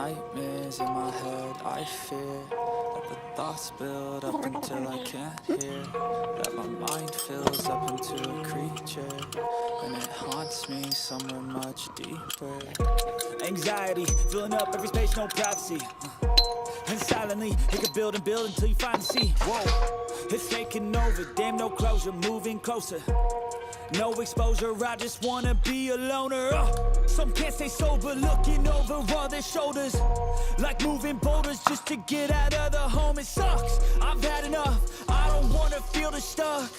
nightmares in my head, I fear that the thoughts build up until I can't hear, that my mind fills up into a creature, and it haunts me somewhere much deeper. Anxiety, filling up every space, no privacy. And silently, it could build and build until you finally see. Whoa, it's taking over, damn no closure, moving closer. No exposure, I just wanna be a loner. Some can't stay sober, looking over all their shoulders, like moving boulders just to get out of the home. It sucks, I've had enough, I don't wanna feel the stuck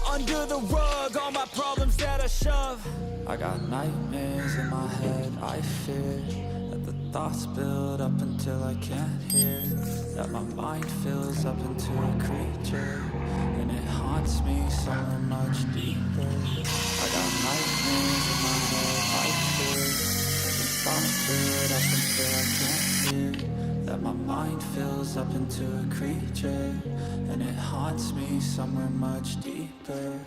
under the rug, all my problems that I shove. I got nightmares in my head, I fear that the thoughts build up until I can't hear, that my mind fills up into a creature, and it haunts me somewhere much deeper. I got nightmares in my head, I fear that the thoughts build up until I can't hear, that my mind fills up into a creature, and it haunts me somewhere much deeper.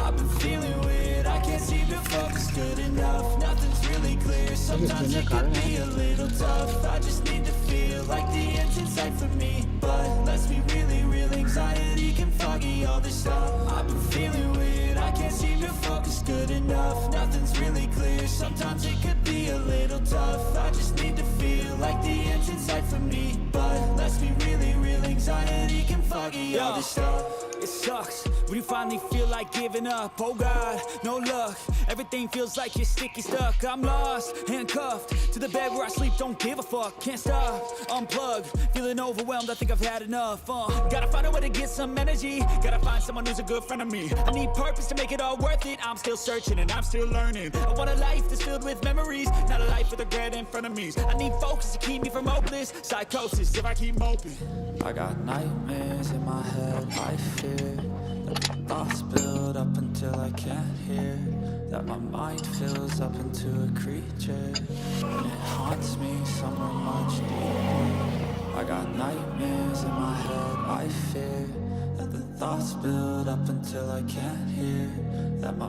I've been feeling weird, I can't seem to focus good enough. Nothing's really clear, sometimes it can be a little tough. I just need to feel like the end's in sight for me, but let's be really real, anxiety can foggy all this stuff. I've been feeling weird, I can't seem to focus good enough. Nothing's really clear, sometimes it could be a little tough. I just need to feel like the end's in sight for me, but let's be really real, anxiety can foggy all this stuff. It sucks when you finally feel like giving up. Oh God, no luck, everything feels like you're sticky stuck. I'm lost, handcuffed to the bed where I sleep, don't give a fuck. Can't stop, unplug, feeling overwhelmed, I think I've had enough. Gotta find a way to get some energy, gotta find someone who's a good friend of me. I need purpose to make it all worth it, I'm still searching and I'm still learning. I want a life that's filled with memories, not a life with regret in front of me. I need focus to keep me from hopeless psychosis if I keep moping. I got nightmares in my head, I fear that the thoughts build up until I can't hear, that my mind fills up into a creature, and it haunts me somewhere much deeper. I got nightmares in my head, I fear that the thoughts build up until I can't hear, that my